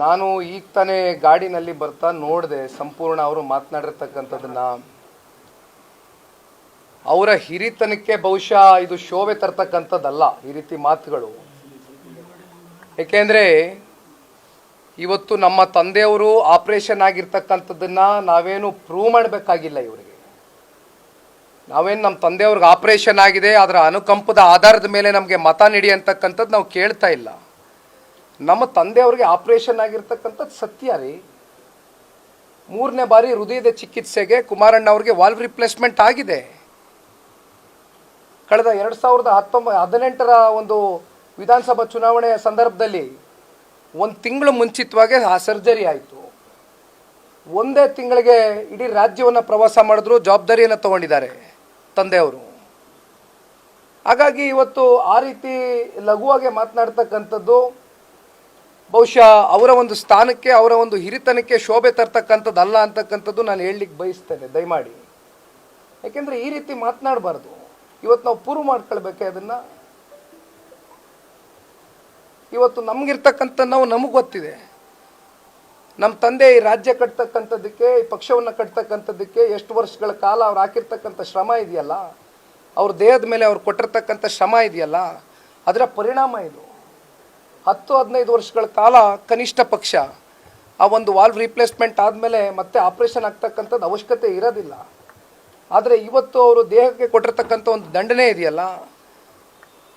ನಾನು ಈಗ ತಾನೇ ಗಾಡಿನಲ್ಲಿ ಬರ್ತಾ ನೋಡಿದೆ ಸಂಪೂರ್ಣ ಅವರು ಮಾತನಾಡಿರ್ತಕ್ಕಂಥದ್ದನ್ನ. ಅವರ ಹಿರಿತನಕ್ಕೆ ಬಹುಶಃ ಇದು ಶೋಭೆ ತರ್ತಕ್ಕಂಥದ್ದಲ್ಲ ಈ ರೀತಿ ಮಾತುಗಳು. ಏಕೆಂದರೆ ಇವತ್ತು ನಮ್ಮ ತಂದೆಯವರು ಆಪರೇಷನ್ ಆಗಿರ್ತಕ್ಕಂಥದ್ದನ್ನ ನಾವೇನು ಪ್ರೂವ್ ಮಾಡಬೇಕಾಗಿಲ್ಲ. ಇವರಿಗೆ ನಾವೇನು ನಮ್ಮ ತಂದೆಯವ್ರಿಗೆ ಆಪರೇಷನ್ ಆಗಿದೆ ಅದರ ಅನುಕಂಪದ ಆಧಾರದ ಮೇಲೆ ನಮಗೆ ಮತ ನೀಡಿ ಅಂತಕ್ಕಂಥದ್ದು ನಾವು ಕೇಳ್ತಾ ಇಲ್ಲ. ನಮ್ಮ ತಂದೆಯವ್ರಿಗೆ ಆಪರೇಷನ್ ಆಗಿರ್ತಕ್ಕಂಥದ್ದು ಸತ್ಯ ರೀ. 3ನೇ ಬಾರಿ ಹೃದಯದ ಚಿಕಿತ್ಸೆಗೆ ಕುಮಾರಣ್ಣ ಅವ್ರಿಗೆ ವಾಲ್ವ್ ರಿಪ್ಲೇಸ್ಮೆಂಟ್ ಆಗಿದೆ. ಕಳೆದ 2018ರ ಒಂದು ವಿಧಾನಸಭಾ ಚುನಾವಣೆಯ ಸಂದರ್ಭದಲ್ಲಿ 1 ತಿಂಗಳು ಮುಂಚಿತವಾಗಿ ಆ ಸರ್ಜರಿ ಆಯಿತು. ಒಂದೇ ತಿಂಗಳಿಗೆ ಇಡೀ ರಾಜ್ಯವನ್ನು ಪ್ರವಾಸ ಮಾಡಿದ್ರು, ಜವಾಬ್ದಾರಿಯನ್ನು ತಗೊಂಡಿದ್ದಾರೆ ತಂದೆಯವರು. ಹಾಗಾಗಿ ಇವತ್ತು ಆ ರೀತಿ ಲಘುವಾಗಿ ಮಾತನಾಡ್ತಕ್ಕಂಥದ್ದು ಬಹುಶಃ ಅವರ ಒಂದು ಸ್ಥಾನಕ್ಕೆ ಅವರ ಒಂದು ಹಿರಿತನಕ್ಕೆ ಶೋಭೆ ತರ್ತಕ್ಕಂಥದ್ದಲ್ಲ ಅಂತಕ್ಕಂಥದ್ದು ನಾನು ಹೇಳಲಿಕ್ಕೆ ಬಯಸ್ತೇನೆ ದಯಮಾಡಿ. ಯಾಕೆಂದರೆ ಈ ರೀತಿ ಮಾತನಾಡಬಾರ್ದು. ಇವತ್ತು ನಾವು ಪ್ರೂವ್ ಮಾಡ್ಕೊಳ್ಬೇಕೆ ಅದನ್ನು. ಇವತ್ತು ನಮಗಿರ್ತಕ್ಕಂಥ ನಮಗೆ ಗೊತ್ತಿದೆ. ನಮ್ಮ ತಂದೆ ಈ ರಾಜ್ಯ ಕಟ್ತಕ್ಕಂಥದ್ದಕ್ಕೆ, ಈ ಪಕ್ಷವನ್ನು ಕಟ್ತಕ್ಕಂಥದ್ದಕ್ಕೆ ಎಷ್ಟು ವರ್ಷಗಳ ಕಾಲ ಅವ್ರು ಹಾಕಿರ್ತಕ್ಕಂಥ ಶ್ರಮ ಇದೆಯಲ್ಲ, ಅವ್ರ ದೇಹದ ಮೇಲೆ ಅವ್ರು ಕೊಟ್ಟಿರ್ತಕ್ಕಂಥ ಶ್ರಮ ಇದೆಯಲ್ಲ, ಅದರ ಪರಿಣಾಮ ಇದು. 10-15 ವರ್ಷಗಳ ಕಾಲ ಕನಿಷ್ಠ ಪಕ್ಷ ಆ ಒಂದು ವಾಲ್ವ್ ರಿಪ್ಲೇಸ್ಮೆಂಟ್ ಆದಮೇಲೆ ಮತ್ತೆ ಆಪರೇಷನ್ ಆಗ್ತಕ್ಕಂಥದ್ದು ಅವಶ್ಯಕತೆ ಇರೋದಿಲ್ಲ. ಆದರೆ ಇವತ್ತು ಅವರು ದೇಹಕ್ಕೆ ಕೊಟ್ಟಿರ್ತಕ್ಕಂಥ ಒಂದು ದಂಡನೆ ಇದೆಯಲ್ಲ,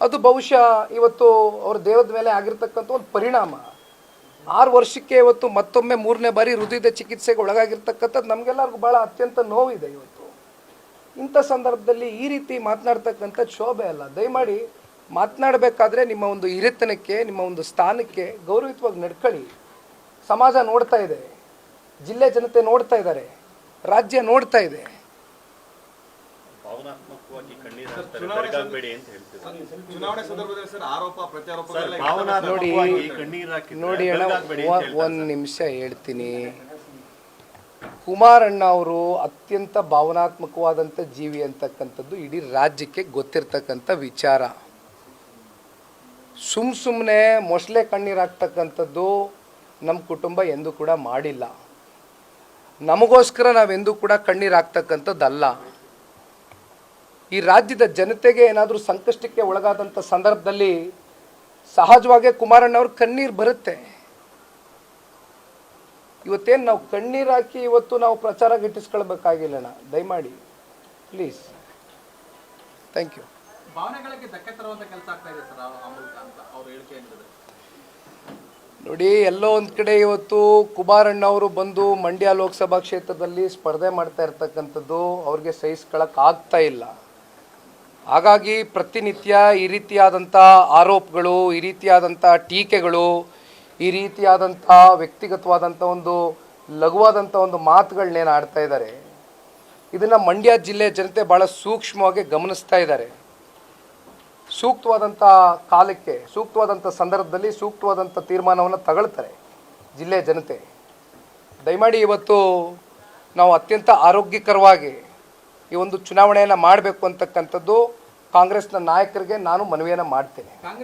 ಅದು ಬಹುಶಃ ಇವತ್ತು ಅವ್ರ ದೇಹದ ಮೇಲೆ ಆಗಿರ್ತಕ್ಕಂಥ ಒಂದು ಪರಿಣಾಮ. 6 ವರ್ಷಕ್ಕೆ ಇವತ್ತು ಮತ್ತೊಮ್ಮೆ 3ನೇ ಬಾರಿ ಹೃದಯದ ಚಿಕಿತ್ಸೆಗೆ ಒಳಗಾಗಿರ್ತಕ್ಕಂಥದ್ದು ನಮಗೆಲ್ಲರಿಗೂ ಭಾಳ ಅತ್ಯಂತ ನೋವಿದೆ. ಇವತ್ತು ಇಂಥ ಸಂದರ್ಭದಲ್ಲಿ ಈ ರೀತಿ ಮಾತನಾಡ್ತಕ್ಕಂಥದ್ದು ಶೋಭೆ ಅಲ್ಲ. ದಯಮಾಡಿ ಮಾತನಾಡಬೇಕಾದ್ರೆ ನಿಮ್ಮ ಒಂದು ಹಿರಿತನಕ್ಕೆ, ನಿಮ್ಮ ಒಂದು ಸ್ಥಾನಕ್ಕೆ ಗೌರವಯುತವಾಗಿ ನಡ್ಕೊಳ್ಳಿ. ಸಮಾಜ ನೋಡ್ತಾ ಇದೆ, ಜಿಲ್ಲೆ ಜನತೆ ನೋಡ್ತಾ ಇದ್ದಾರೆ, ರಾಜ್ಯ ನೋಡ್ತಾ ಇದೆ. ನೋಡಿ ಅಣ್ಣ, 1 ನಿಮಿಷ ಹೇಳ್ತೀನಿ. ಕುಮಾರಣ್ಣ ಅವರು ಅತ್ಯಂತ ಭಾವನಾತ್ಮಕವಾದಂಥ ಜೀವಿ ಅಂತಕ್ಕಂಥದ್ದು ಇಡೀ ರಾಜ್ಯಕ್ಕೆ ಗೊತ್ತಿರ್ತಕ್ಕಂಥ ವಿಚಾರ. ಸುಮ್ಮನೆ ಮೊಸಳೆ ಕಣ್ಣೀರು ಹಾಕ್ತಕ್ಕಂಥದ್ದು ನಮ್ಮ ಕುಟುಂಬ ಎಂದೂ ಕೂಡ ಮಾಡಿಲ್ಲ. ನಮಗೋಸ್ಕರ ನಾವೆಂದೂ ಕೂಡ ಕಣ್ಣೀರು ಹಾಕ್ತಕ್ಕಂಥದ್ದಲ್ಲ. ಈ ರಾಜ್ಯದ ಜನತೆಗೆ ಏನಾದರೂ ಸಂಕಷ್ಟಕ್ಕೆ ಒಳಗಾದಂಥ ಸಂದರ್ಭದಲ್ಲಿ ಸಹಜವಾಗಿ ಕುಮಾರಣ್ಣವ್ರ ಕಣ್ಣೀರು ಬರುತ್ತೆ. ಇವತ್ತೇನು ನಾವು ಕಣ್ಣೀರು ಹಾಕಿ ಇವತ್ತು ನಾವು ಪ್ರಚಾರ ಗಿಟ್ಟಿಸ್ಕೊಳ್ಬೇಕಾಗಿಲ್ಲಣ್ಣ, ದಯಮಾಡಿ ಪ್ಲೀಸ್. Thank you. ಭಾವನೆಗಳಿಗೆ ಧಕ್ಕೆ ತರುವಂತ ಕೆಲಸ ಆಗ್ತಾ ಇದೆ ಸರ್ ಆ ಮೂಲಕ ಅಂತ ಅವರು ಹೇಳಿಕೆ ನೀಡಿದ್ದಾರೆ. ನೋಡಿ, ಎಲ್ಲೋ ಒಂದು ಕಡೆ ಇವತ್ತು ಕುಮಾರಣ್ಣವರು ಬಂದು ಮಂಡ್ಯ ಲೋಕಸಭಾ ಕ್ಷೇತ್ರದಲ್ಲಿ ಸ್ಪರ್ಧೆ ಮಾಡ್ತಾ ಇರ್ತಕ್ಕಂಥದ್ದು ಅವ್ರಿಗೆ ಸಹಿಸ್ಕೊಳ್ಳೋಕೆ ಆಗ್ತಾ ಇಲ್ಲ. ಹಾಗಾಗಿ ಪ್ರತಿನಿತ್ಯ ಈ ರೀತಿಯಾದಂಥ ಆರೋಪಗಳು, ಈ ರೀತಿಯಾದಂಥ ಟೀಕೆಗಳು, ಈ ರೀತಿಯಾದಂಥ ವ್ಯಕ್ತಿಗತವಾದಂಥ ಒಂದು ಲಘುವಾದಂಥ ಒಂದು ಮಾತುಗಳನ್ನೇನು ಆಡ್ತಾ ಇದ್ದಾರೆ, ಇದನ್ನು ಮಂಡ್ಯ ಜಿಲ್ಲೆ ಜನತೆ ಭಾಳ ಸೂಕ್ಷ್ಮವಾಗಿ ಗಮನಿಸ್ತಾ ಇದ್ದಾರೆ. ಸೂಕ್ತವಾದಂಥ ಕಾಲಕ್ಕೆ, ಸೂಕ್ತವಾದಂಥ ಸಂದರ್ಭದಲ್ಲಿ ಸೂಕ್ತವಾದಂಥ ತೀರ್ಮಾನವನ್ನು ತಗೊಳ್ತಾರೆ ಜಿಲ್ಲೆ ಜನತೆ. ದಯಮಾಡಿ ಇವತ್ತು ನಾವು ಅತ್ಯಂತ ಆರೋಗ್ಯಕರವಾಗಿ ಈ ಒಂದು ಚುನಾವಣೆಯನ್ನು ಮಾಡಬೇಕು ಅಂತಕ್ಕಂಥದ್ದು ಕಾಂಗ್ರೆಸ್ನ ನಾಯಕರಿಗೆ ನಾನು ಮನವಿಯನ್ನು ಮಾಡ್ತೇನೆ.